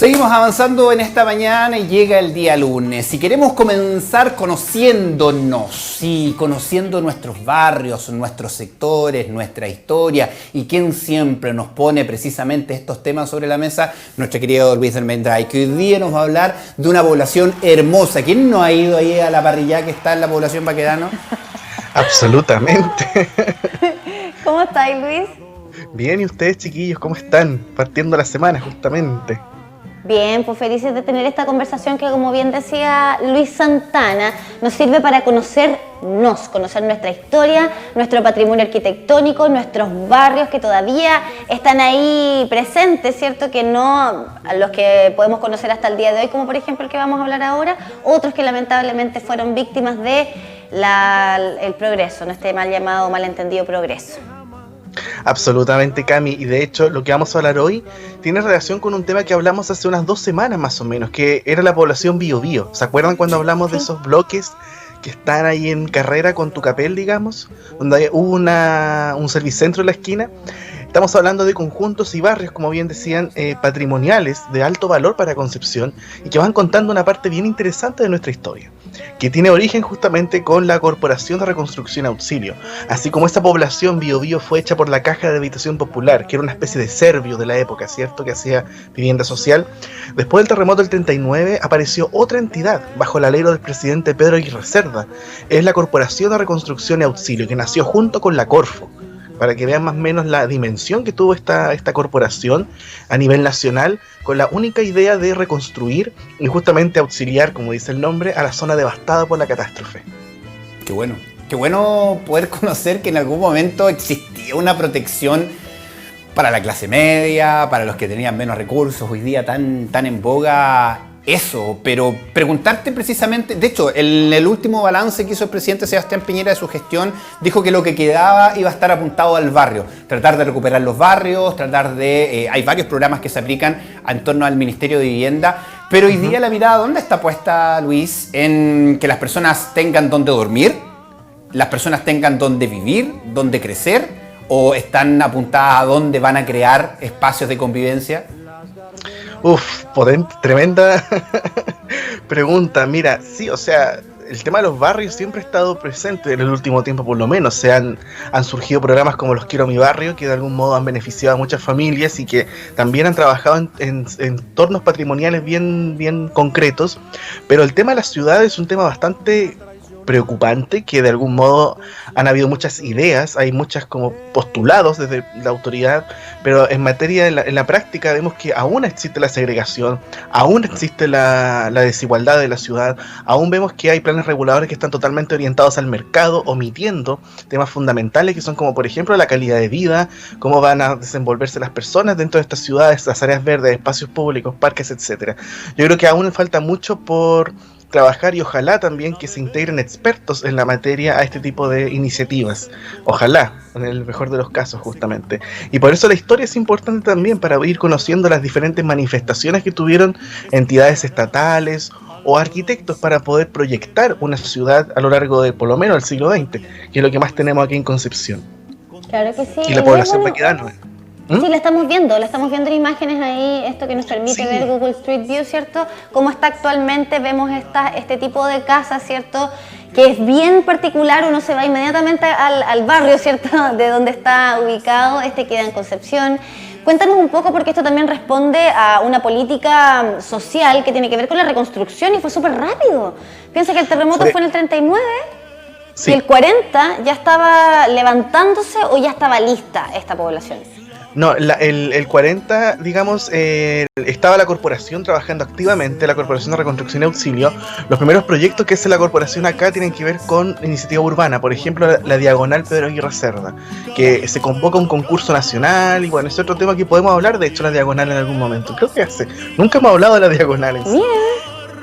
Seguimos avanzando en esta mañana y llega el día lunes. Si queremos comenzar conociéndonos y conociendo nuestros barrios, nuestros sectores, nuestra historia y quien siempre nos pone precisamente estos temas sobre la mesa, nuestro querido Luis Almendray, que hoy día nos va a hablar de una población hermosa. ¿Quién no ha ido ahí a la parrilla que está en la población Baquedano? Absolutamente. ¿Cómo estáis, Luis? Bien, ¿y ustedes, chiquillos, cómo están? Partiendo la semana, justamente. Bien, pues felices de tener esta conversación que, como bien decía Luis Santana, nos sirve para conocer nuestra historia, nuestro patrimonio arquitectónico, nuestros barrios que todavía están ahí presentes, ¿cierto? Que no a los que podemos conocer hasta el día de hoy, como por ejemplo el que vamos a hablar ahora, otros que lamentablemente fueron víctimas de el progreso, este mal llamado, malentendido progreso. Absolutamente, Cami, y de hecho lo que vamos a hablar hoy tiene relación con un tema que hablamos hace unas 2 semanas más o menos, que era la población Biobío. ¿Se acuerdan cuando hablamos de esos bloques que están ahí en carrera con Tucapel, digamos? Donde hubo un servicentro en la esquina. Estamos hablando de conjuntos y barrios, como bien decían, patrimoniales de alto valor para Concepción y que van contando una parte bien interesante de nuestra historia, que tiene origen justamente con la Corporación de Reconstrucción Auxilio, así como esta población Biobío fue hecha por la Caja de Habitación Popular, que era una especie de Servio de la época, ¿cierto?, que hacía vivienda social. Después del terremoto del 39 apareció otra entidad bajo el alero del presidente Pedro Aguirre Cerda, es la Corporación de Reconstrucción y Auxilio, que nació junto con la Corfo, para que vean más o menos la dimensión que tuvo esta corporación a nivel nacional, con la única idea de reconstruir y justamente auxiliar, como dice el nombre, a la zona devastada por la catástrofe. Qué bueno poder conocer que en algún momento existía una protección para la clase media, para los que tenían menos recursos, hoy día tan en boga eso, pero preguntarte precisamente, de hecho, el último balance que hizo el presidente Sebastián Piñera de su gestión, dijo que lo que quedaba iba a estar apuntado al barrio, tratar de recuperar los barrios, hay varios programas que se aplican en torno al Ministerio de Vivienda, pero hoy día la mirada, ¿dónde está puesta, Luis? En que las personas tengan dónde dormir, las personas tengan dónde vivir, dónde crecer, o están apuntadas a dónde van a crear espacios de convivencia. Tremenda pregunta. Mira, sí, o sea, el tema de los barrios siempre ha estado presente en el último tiempo, por lo menos. Han surgido programas como Los Quiero Mi Barrio, que de algún modo han beneficiado a muchas familias y que también han trabajado en entornos patrimoniales bien concretos. Pero el tema de las ciudades es un tema bastante preocupante, que de algún modo han habido muchas ideas, hay muchas como postulados desde la autoridad, pero en materia, en la práctica vemos que aún existe la segregación, aún existe la desigualdad de la ciudad, aún vemos que hay planes reguladores que están totalmente orientados al mercado, omitiendo temas fundamentales que son como por ejemplo la calidad de vida, cómo van a desenvolverse las personas dentro de estas ciudades, las áreas verdes, espacios públicos, parques, etcétera. Yo creo que aún falta mucho por trabajar y ojalá también que se integren expertos en la materia a este tipo de iniciativas. Ojalá, en el mejor de los casos, justamente. Y por eso la historia es importante también para ir conociendo las diferentes manifestaciones que tuvieron entidades estatales o arquitectos para poder proyectar una ciudad a lo largo de por lo menos el siglo XX, que es lo que más tenemos aquí en Concepción. Claro que sí. Y la población baquedana. Sí, la estamos viendo en imágenes ahí, esto que nos permite ver Google Street View, ¿cierto? Cómo está actualmente, vemos este tipo de casas, ¿cierto? Que es bien particular, uno se va inmediatamente al barrio, ¿cierto? De donde está ubicado, queda en Concepción. Cuéntanos un poco, porque esto también responde a una política social que tiene que ver con la reconstrucción y fue súper rápido. Piensa que el terremoto fue en el 39... Sí. ¿Y el 40 ya estaba levantándose o ya estaba lista esta población? No, el 40, digamos, estaba la corporación trabajando activamente, la Corporación de Reconstrucción y Auxilio. Los primeros proyectos que hace la corporación acá tienen que ver con iniciativa urbana, por ejemplo, la Diagonal Pedro Aguirre Cerda, que se convoca un concurso nacional, y bueno, es otro tema que podemos hablar, de hecho, la Diagonal en algún momento. Creo que nunca hemos hablado de la Diagonal en sí. Bien,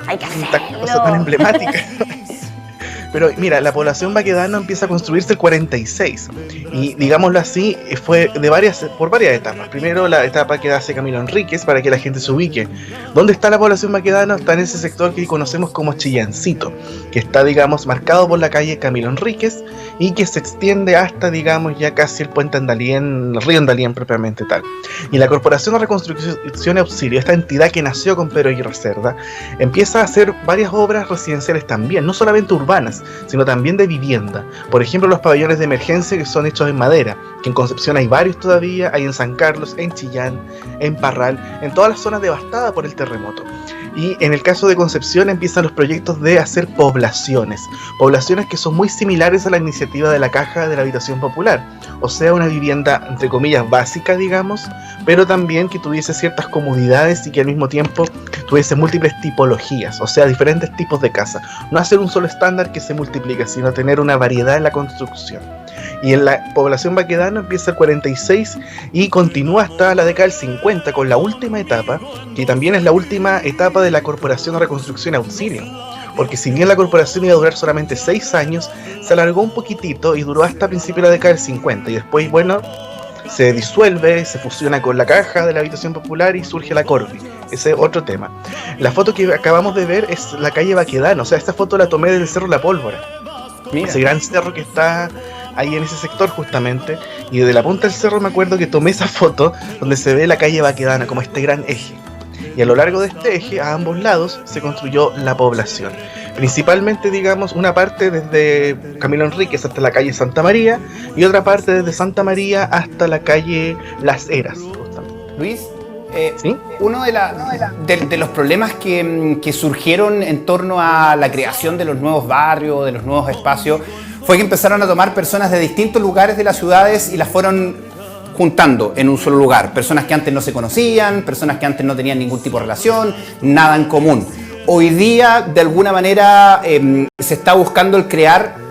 hay que hacerlo. Una cosa tan emblemática. Pero mira, la población baquedano empieza a construirse el 46 y digámoslo así, fue por varias etapas. Primero la etapa que hace Camilo Enríquez para que la gente se ubique. ¿Dónde está la población baquedano? Está en ese sector que conocemos como Chillancito, que está, digamos, marcado por la calle Camilo Enríquez y que se extiende hasta, digamos, ya casi el puente Andalién, el río Andalién propiamente tal. Y la Corporación de Reconstrucción y Auxilio, esta entidad que nació con Pedro Aguirre Cerda, empieza a hacer varias obras residenciales también, no solamente urbanas, sino también de vivienda. Por ejemplo, los pabellones de emergencia que son hechos en madera, que en Concepción hay varios todavía, hay en San Carlos, en Chillán, en Parral, en todas las zonas devastadas por el terremoto. Y en el caso de Concepción empiezan los proyectos de hacer poblaciones que son muy similares a la iniciativa de la Caja de la Habitación Popular, o sea, una vivienda entre comillas básica, digamos, pero también que tuviese ciertas comodidades y que al mismo tiempo tuviese múltiples tipologías, o sea, diferentes tipos de casa. No hacer un solo estándar que se multiplique, sino tener una variedad en la construcción. Y en la población Baquedano empieza el 46 y continúa hasta la década del 50 con la última etapa, que también es la última etapa de la Corporación de Reconstrucción y Auxilio. Porque si bien la corporación iba a durar solamente 6 años, se alargó un poquitito y duró hasta principios de la década del 50. Y después, bueno, se disuelve, se fusiona con la Caja de la Habitación Popular y surge la Corvi. Ese es otro tema. La foto que acabamos de ver es la calle Baquedano, o sea, esta foto la tomé del Cerro La Pólvora. Mira. Ese gran cerro que está ahí en ese sector justamente, y desde la punta del cerro me acuerdo que tomé esa foto donde se ve la calle Baquedano como este gran eje. Y a lo largo de este eje, a ambos lados, se construyó la población. Principalmente, digamos, una parte desde Camilo Enríquez hasta la calle Santa María y otra parte desde Santa María hasta la calle Las Heras. Justamente. Luis, ¿sí? Uno de los problemas que surgieron en torno a la creación de los nuevos barrios, de los nuevos espacios, fue que empezaron a tomar personas de distintos lugares de las ciudades y las fueron juntando en un solo lugar. Personas que antes no se conocían, personas que antes no tenían ningún tipo de relación, nada en común. Hoy día, de alguna manera, se está buscando el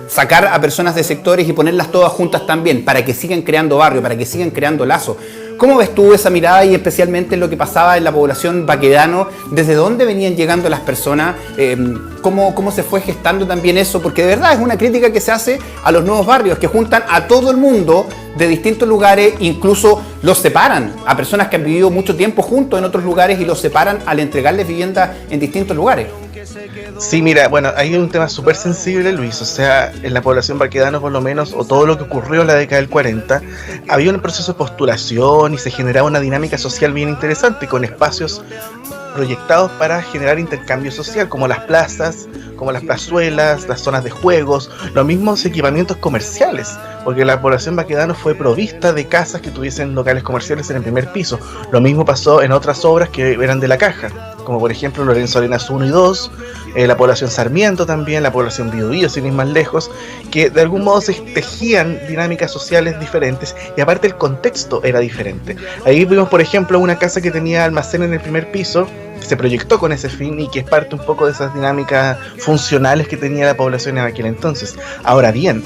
sacar a personas de sectores y ponerlas todas juntas también, para que sigan creando barrio, para que sigan creando lazos. ¿Cómo ves tú esa mirada y especialmente lo que pasaba en la población Baquedano? ¿Desde dónde venían llegando las personas? ¿Cómo se fue gestando también eso? Porque de verdad es una crítica que se hace a los nuevos barrios, que juntan a todo el mundo de distintos lugares, incluso los separan a personas que han vivido mucho tiempo juntos en otros lugares y los separan al entregarles vivienda en distintos lugares. Sí, mira, bueno, hay un tema súper sensible, Luis, o sea, en la población Baquedano por lo menos, o todo lo que ocurrió en la década del 40, había un proceso de postulación y se generaba una dinámica social bien interesante con espacios proyectados para generar intercambio social, como las plazas, como las plazuelas, las zonas de juegos, los mismos equipamientos comerciales, porque la población Baquedano fue provista de casas que tuviesen locales comerciales en el primer piso. Lo mismo pasó en otras obras que eran de la Caja, como por ejemplo Lorenzo Arenas 1 y 2, la población Sarmiento también, la población Biobío, sin ir más lejos, que de algún modo se tejían dinámicas sociales diferentes y aparte el contexto era diferente. Ahí vimos por ejemplo una casa que tenía almacén en el primer piso, que se proyectó con ese fin y que es parte un poco de esas dinámicas funcionales que tenía la población en aquel entonces. Ahora bien,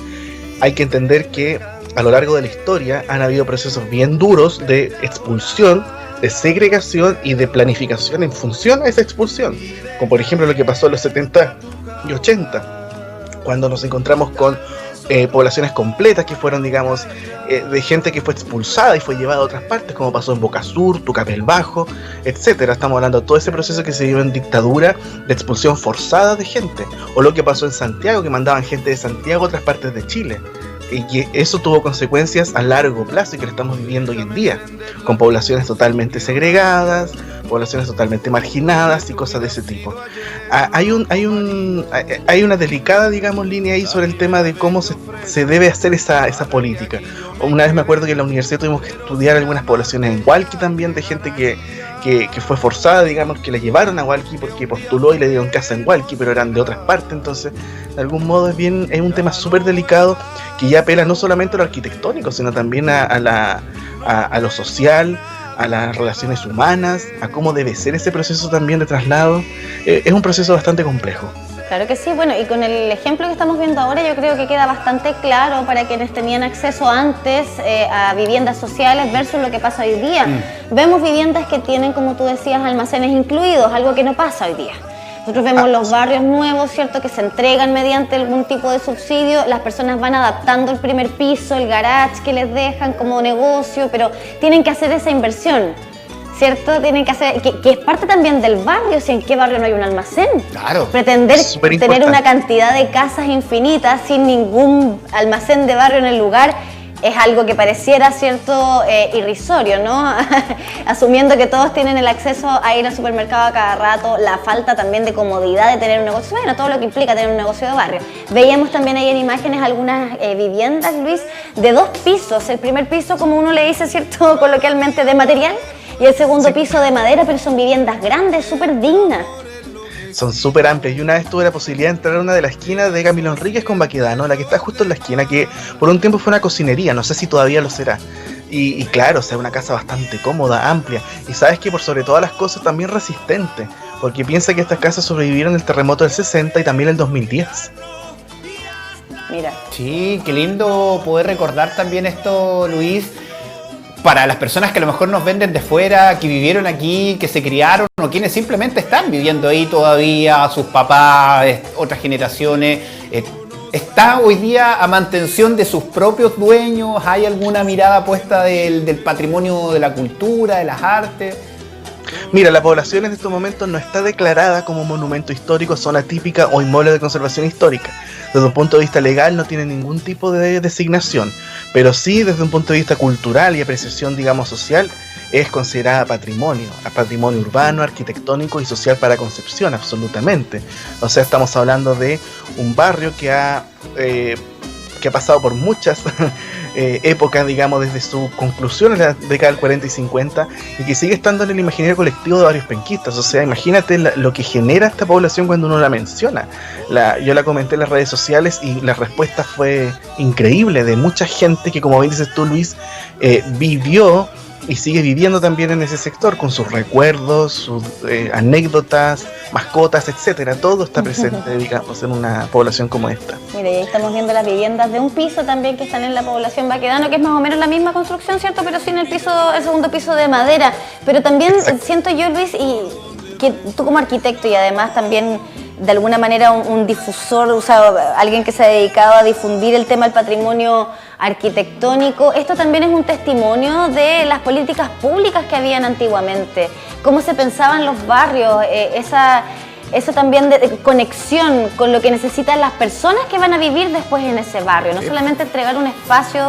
hay que entender que a lo largo de la historia han habido procesos bien duros de expulsión, de segregación y de planificación en función a esa expulsión, como por ejemplo lo que pasó en los 70 y 80, cuando nos encontramos con poblaciones completas que fueron, digamos, de gente que fue expulsada y fue llevada a otras partes, como pasó en Boca Sur, Tucapel Bajo, etcétera. Estamos hablando de todo ese proceso que se dio en dictadura de expulsión forzada de gente, o lo que pasó en Santiago, que mandaban gente de Santiago a otras partes de Chile. Y que eso tuvo consecuencias a largo plazo y que lo estamos viviendo hoy en día, con poblaciones totalmente segregadas, poblaciones totalmente marginadas y cosas de ese tipo. Hay una delicada, digamos, línea ahí sobre el tema de cómo se debe hacer esa política. Una vez me acuerdo que en la universidad tuvimos que estudiar algunas poblaciones en Hualqui también, de gente que fue forzada, digamos, que la llevaron a Hualqui porque postuló y le dieron casa en Hualqui, pero eran de otras partes. Entonces, de algún modo es un tema súper delicado que ya apela no solamente a lo arquitectónico, sino también a lo social, a las relaciones humanas, a cómo debe ser ese proceso también de traslado. Es un proceso bastante complejo. Claro que sí, bueno, y con el ejemplo que estamos viendo ahora yo creo que queda bastante claro para quienes tenían acceso antes a viviendas sociales versus lo que pasa hoy día. Vemos viviendas que tienen, como tú decías, almacenes incluidos, algo que no pasa hoy día. Nosotros vemos los barrios nuevos, ¿cierto?, que se entregan mediante algún tipo de subsidio, las personas van adaptando el primer piso, el garage que les dejan como negocio, pero tienen que hacer esa inversión. ¿cierto? Tienen que hacer, que es parte también del barrio, si en qué barrio no hay un almacén. Claro. Pretender tener una cantidad de casas infinitas sin ningún almacén de barrio en el lugar es algo que pareciera, ¿cierto?, irrisorio, ¿no? Asumiendo que todos tienen el acceso a ir al supermercado a cada rato, la falta también de comodidad de tener un negocio, bueno, todo lo que implica tener un negocio de barrio. Veíamos también ahí en imágenes algunas viviendas, Luis, de 2 pisos. El primer piso, como uno le dice, ¿cierto?, coloquialmente, de material, y el segundo piso de madera, pero son viviendas grandes, súper dignas. Son súper amplias. Y una vez tuve la posibilidad de entrar a una de las esquinas de Camilo Enríquez con Baquedano, la que está justo en la esquina, que por un tiempo fue una cocinería, no sé si todavía lo será. Y claro, o sea, una casa bastante cómoda, amplia. Y sabes que por sobre todas las cosas también resistente, porque piensa que estas casas sobrevivieron el terremoto del 60 y también el 2010. Mira. Sí, qué lindo poder recordar también esto, Luis. Para las personas que a lo mejor nos ven desde fuera, que vivieron aquí, que se criaron, o quienes simplemente están viviendo ahí todavía, sus papás, otras generaciones, ¿está hoy día a mantención de sus propios dueños? ¿Hay alguna mirada puesta del patrimonio de la cultura, de las artes? Mira, la población en estos momentos no está declarada como monumento histórico, zona típica o inmueble de conservación histórica. Desde un punto de vista legal no tiene ningún tipo de designación, pero sí desde un punto de vista cultural y apreciación, digamos, social, es considerada patrimonio urbano, arquitectónico y social para Concepción, absolutamente. O sea, estamos hablando de un barrio que ha pasado por muchas épocas, digamos, desde su conclusión en la década del 40 y 50, y que sigue estando en el imaginario colectivo de varios penquistas. O sea, imagínate lo que genera esta población cuando uno la menciona. Yo la comenté en las redes sociales y la respuesta fue increíble de mucha gente que, como bien dices tú, Luis, vivió y sigue viviendo también en ese sector con sus recuerdos, sus anécdotas, mascotas, etcétera. Todo está presente, digamos, en una población como esta. Mira, y ahí estamos viendo las viviendas de un piso también que están en la población Baquedano, que es más o menos la misma construcción, ¿cierto? Pero sin el segundo piso de madera. Pero también siento yo, Luis, y que tú como arquitecto y además también de alguna manera un difusor, o sea, alguien que se ha dedicado a difundir el tema del patrimonio arquitectónico, esto también es un testimonio de las políticas públicas que habían antiguamente, cómo se pensaban los barrios, eso también de conexión con lo que necesitan las personas que van a vivir después en ese barrio. No solamente entregar un espacio,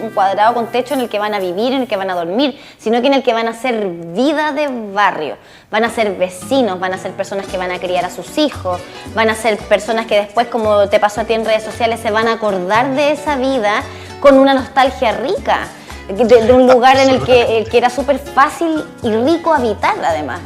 un cuadrado con techo en el que van a vivir, en el que van a dormir, sino que en el que van a hacer vida de barrio. Van a ser vecinos, van a ser personas que van a criar a sus hijos, van a ser personas que después, como te pasó a ti en redes sociales, se van a acordar de esa vida con una nostalgia rica, de un lugar en el que era súper fácil y rico habitar además.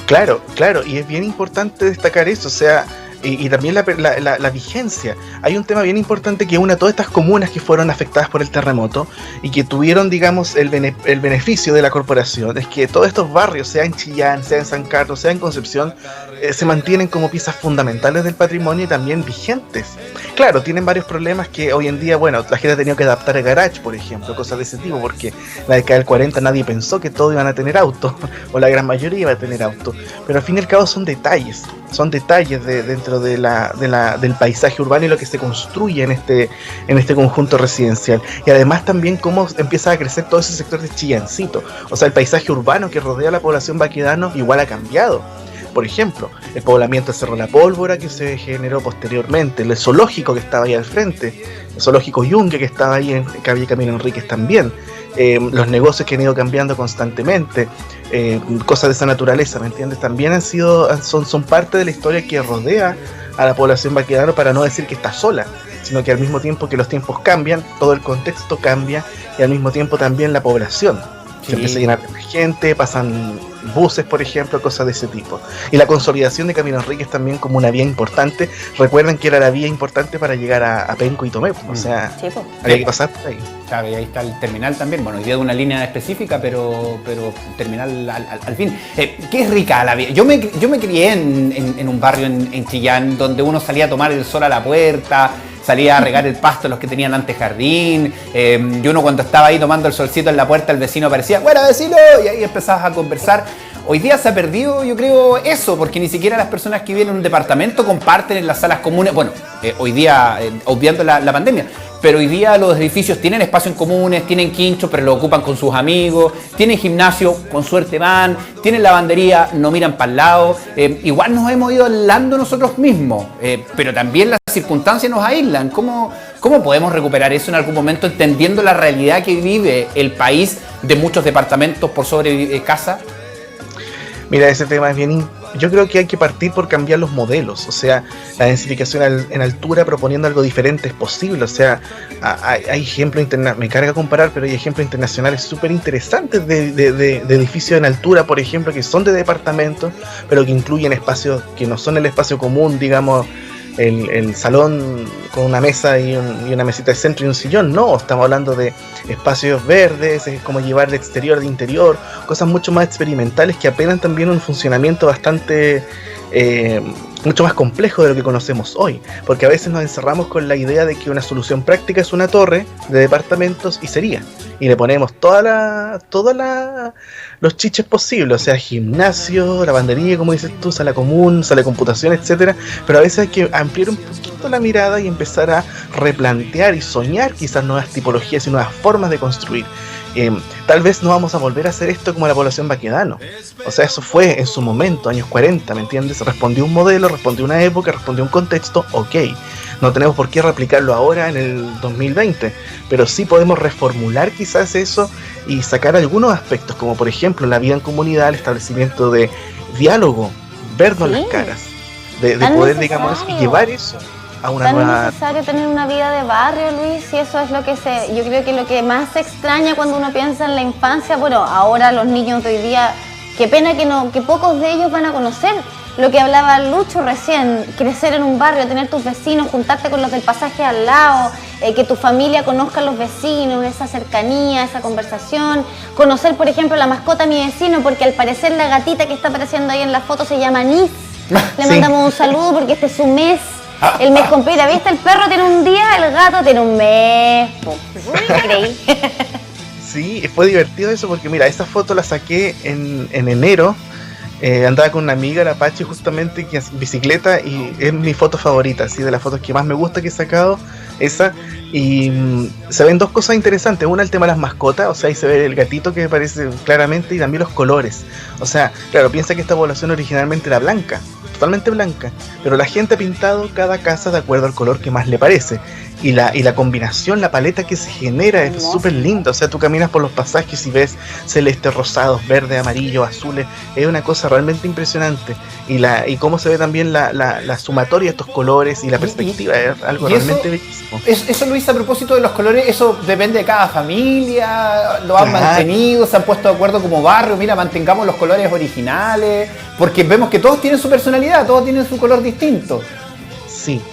Claro, y es bien importante destacar eso, o sea, y también la vigencia. Hay un tema bien importante que une a todas estas comunas que fueron afectadas por el terremoto y que tuvieron, digamos, el beneficio de la corporación, es que todos estos barrios, sea en Chillán, sea en San Carlos, sea en Concepción, se mantienen como piezas fundamentales del patrimonio y también vigentes. Claro, tienen varios problemas que hoy en día, bueno, la gente ha tenido que adaptar el garage, por ejemplo, cosas de ese tipo, porque en la década del 40 nadie pensó que todos iban a tener auto, o la gran mayoría iba a tener auto, pero al fin y al cabo son detalles dentro del paisaje urbano y lo que se construye en este conjunto residencial. Y además también cómo empieza a crecer todo ese sector de Chillancito. O sea, el paisaje urbano que rodea a la población Baquedano igual ha cambiado. Por ejemplo, el poblamiento de Cerro La Pólvora que se generó posteriormente, el zoológico que estaba ahí al frente, el zoológico Yunque que estaba ahí en calle Camilo Enríquez también, los negocios que han ido cambiando constantemente, cosas de esa naturaleza, ¿me entiendes? También son parte de la historia que rodea a la población Baquedano, para no decir que está sola, sino que al mismo tiempo que los tiempos cambian, todo el contexto cambia y al mismo tiempo también la población. Se empieza a llenar de gente, pasan buses, por ejemplo, cosas de ese tipo. Y la consolidación de Camilo Enríquez también como una vía importante. Recuerden que era la vía importante para llegar a Penco y Tomé, o sea, sí, había que pasar por ahí. Claro, y ahí está el terminal también, bueno, hoy día de una línea específica, pero terminal al fin. ¿Qué es rica la vía? Yo me crié en un barrio en Chillán, donde uno salía a tomar el sol a la puerta, salía a regar el pasto los que tenían antes jardín, y uno cuando estaba ahí tomando el solcito en la puerta, el vecino aparecía, ¡bueno, vecino! Y ahí empezabas a conversar. Hoy día se ha perdido, yo creo, eso, porque ni siquiera las personas que viven en un departamento comparten en las salas comunes, bueno, hoy día, obviando la pandemia, pero hoy día los edificios tienen espacios en comunes, tienen quinchos, pero lo ocupan con sus amigos, tienen gimnasio, con suerte van, tienen lavandería, no miran para el lado. Igual nos hemos ido aislando nosotros mismos, pero también las circunstancias nos aíslan. ¿Cómo podemos recuperar eso en algún momento, entendiendo la realidad que vive el país de muchos departamentos por sobre casa? Mira, ese tema es bien... Yo creo que hay que partir por cambiar los modelos, o sea, la densificación en altura proponiendo algo diferente es posible, o sea, hay ejemplos internacionales, me carga comparar, pero hay ejemplos internacionales súper interesantes de edificios en altura, por ejemplo, que son de departamentos, pero que incluyen espacios que no son el espacio común, digamos, el salón con una mesa y una mesita de centro y un sillón. No, estamos hablando de espacios verdes, es como llevar de exterior de interior, cosas mucho más experimentales que apelan también a un funcionamiento bastante mucho más complejo de lo que conocemos hoy, porque a veces nos encerramos con la idea de que una solución práctica es una torre de departamentos y le ponemos los chiches posibles, o sea, gimnasio, lavandería, como dices tú, sala común, sala de computación, etcétera, pero a veces hay que ampliar un poquito la mirada y empezar a replantear y soñar quizás nuevas tipologías y nuevas formas de construir. Tal vez no vamos a volver a hacer esto como la población Baquedano. O sea, eso fue en su momento, años 40, ¿me entiendes? Respondió un modelo, respondió una época, respondió un contexto, ok. No tenemos por qué replicarlo ahora en el 2020, pero sí podemos reformular quizás eso y sacar algunos aspectos, como por ejemplo la vida en comunidad, el establecimiento de diálogo, vernos las caras, de poder, digamos, y llevar eso a una nueva... ¿Es necesario tener una vida de barrio, Luis? Y eso es yo creo que lo que más se extraña cuando uno piensa en la infancia. Bueno, ahora los niños de hoy día, qué pena que pocos de ellos van a conocer lo que hablaba Lucho recién, crecer en un barrio, tener tus vecinos, juntarte con los del pasaje al lado, que tu familia conozca a los vecinos, esa cercanía, esa conversación, conocer, por ejemplo, la mascota de mi vecino, porque al parecer la gatita que está apareciendo ahí en la foto se llama Nis. Le mandamos un saludo porque este es su mes. El mes completo, ¿viste? El perro tiene un día, el gato tiene un mes. Creí. Sí, fue divertido eso porque mira, esa foto la saqué en enero. Andaba con una amiga, la Pachi, justamente, que es bicicleta, y es mi foto favorita, así de las fotos que más me gusta que he sacado, esa. Y se ven dos cosas interesantes. Una, el tema de las mascotas, o sea, ahí se ve el gatito que aparece claramente, y también los colores. O sea, claro, piensa que esta población originalmente era blanca, totalmente blanca, pero la gente ha pintado cada casa de acuerdo al color que más le parece. Y la combinación, la paleta que se genera es súper linda. O sea, tú caminas por los pasajes y ves celestes, rosados, verdes, amarillos, azules. Es una cosa realmente impresionante. Y cómo se ve también la sumatoria de estos colores y la perspectiva. Es algo realmente bellísimo. Eso, Luis, a propósito de los colores, eso depende de cada familia. Lo han mantenido, se han puesto de acuerdo como barrio. Mira, mantengamos los colores originales. Porque vemos que todos tienen su personalidad, todos tienen su color distinto.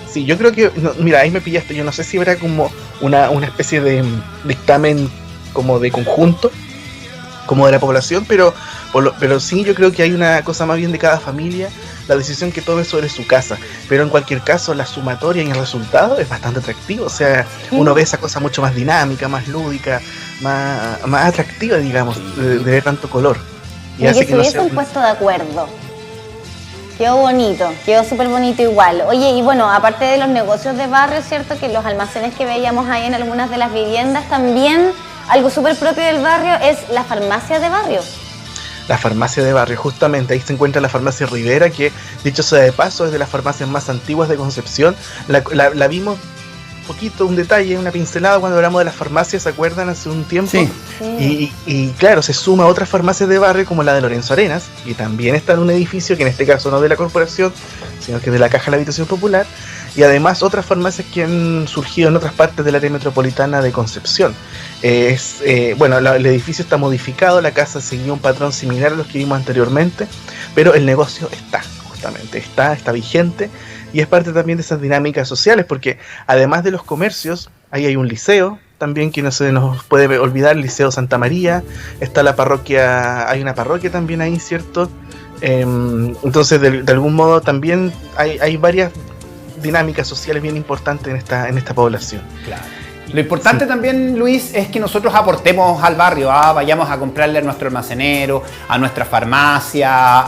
Sí, yo creo que, no, mira, ahí me pillaste, yo no sé si habrá como una especie de dictamen como de conjunto, como de la población, pero sí, yo creo que hay una cosa más bien de cada familia, la decisión que tome sobre su casa, pero en cualquier caso la sumatoria y el resultado es bastante atractivo, o sea, uno ve esa cosa mucho más dinámica, más lúdica, más atractiva, digamos, de ver tanto color. Y hace que se hubiesen puesto de acuerdo. Quedó bonito, quedó súper bonito igual. Oye, y bueno, aparte de los negocios de barrio, ¿cierto? Que los almacenes que veíamos ahí en algunas de las viviendas, también algo súper propio del barrio es la farmacia de barrio. La farmacia de barrio, justamente, ahí se encuentra la farmacia Rivera, que dicho sea de paso es de las farmacias más antiguas de Concepción. La vimos poquito, un detalle, una pincelada cuando hablamos de las farmacias, ¿se acuerdan? Hace un tiempo. Sí. Y claro, se suma a otras farmacias de barrio como la de Lorenzo Arenas, que también está en un edificio que en este caso no es de la corporación, sino que es de la Caja de la Habitación Popular, y además otras farmacias que han surgido en otras partes del área metropolitana de Concepción. Bueno, el edificio está modificado, la casa siguió un patrón similar a los que vimos anteriormente, pero el negocio está vigente. Y es parte también de esas dinámicas sociales, porque además de los comercios, ahí hay un liceo, también que no se nos puede olvidar, el Liceo Santa María, está la parroquia, hay una parroquia también ahí, ¿cierto? Entonces, de algún modo también hay varias dinámicas sociales bien importantes en esta población. Claro. Lo importante también, Luis, es que nosotros aportemos al barrio, vayamos a comprarle a nuestro almacenero, a nuestra farmacia,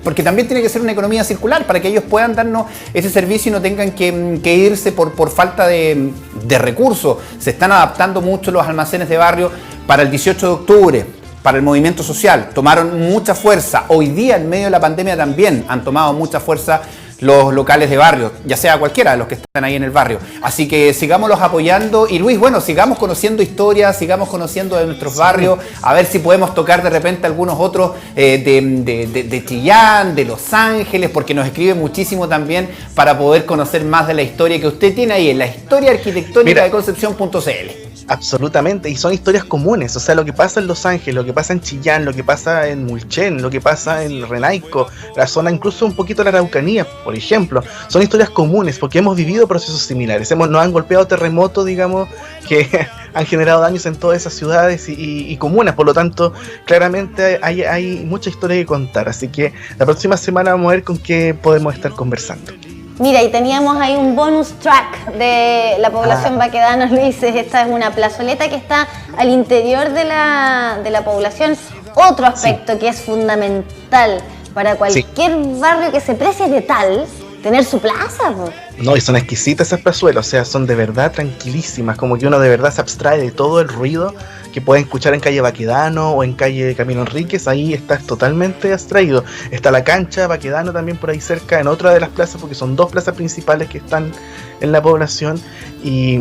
porque también tiene que ser una economía circular para que ellos puedan darnos ese servicio y no tengan que irse por falta de recursos. Se están adaptando mucho los almacenes de barrio para el 18 de octubre. Para el movimiento social, tomaron mucha fuerza. Hoy día, en medio de la pandemia, también han tomado mucha fuerza los locales de barrio, ya sea cualquiera de los que están ahí en el barrio. Así que sigámoslos apoyando. Y Luis, bueno, sigamos conociendo historias, sigamos conociendo de nuestros barrios, a ver si podemos tocar de repente algunos otros de Chillán, de Los Ángeles, porque nos escribe muchísimo también para poder conocer más de la historia que usted tiene ahí en la historia arquitectónica de Concepción.cl. Absolutamente, y son historias comunes, o sea, lo que pasa en Los Ángeles, lo que pasa en Chillán, lo que pasa en Mulchen, lo que pasa en Renaico, la zona incluso un poquito de la Araucanía, por ejemplo, son historias comunes porque hemos vivido procesos similares, nos han golpeado terremotos, digamos, que han generado daños en todas esas ciudades y comunas, por lo tanto, claramente hay mucha historia que contar, así que la próxima semana vamos a ver con qué podemos estar conversando. Mira, y teníamos ahí un bonus track de la población Baquedano, Luis. Esta es una plazoleta que está al interior de la población. Otro aspecto que es fundamental para cualquier barrio que se precie de tal, tener su plaza. No, y son exquisitas esas plazuelas, o sea, son de verdad tranquilísimas, como que uno de verdad se abstrae de todo el ruido que pueden escuchar en calle Baquedano o en calle Camilo Enríquez, ahí estás totalmente abstraído. Está la cancha Baquedano también por ahí cerca, en otra de las plazas, porque son dos plazas principales que están en la población, y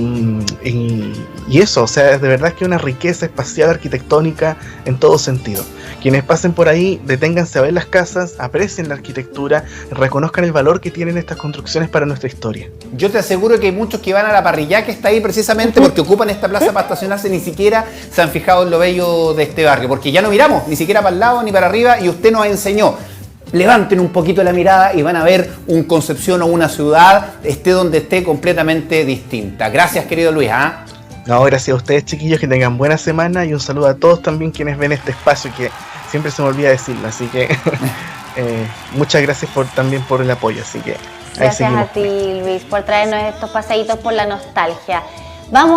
eso, o sea, de verdad que una riqueza espacial arquitectónica en todo sentido. Quienes pasen por ahí, deténganse a ver las casas, aprecien la arquitectura, reconozcan el valor que tienen estas construcciones para nuestra historia. Yo te aseguro que hay muchos que van a la parrilla que está ahí precisamente porque ocupan esta plaza para estacionarse, ni siquiera se han fijado en lo bello de este barrio, porque ya no miramos ni siquiera para el lado ni para arriba, y usted nos enseñó. Levanten un poquito la mirada y van a ver un Concepción o una ciudad, esté donde esté, completamente distinta. Gracias, querido Luis. No, gracias a ustedes, chiquillos, que tengan buena semana, y un saludo a todos también quienes ven este espacio, que siempre se me olvida decirlo, así que muchas gracias también por el apoyo, así que gracias a ti, Luis, por traernos estos paseitos por la nostalgia. Vamos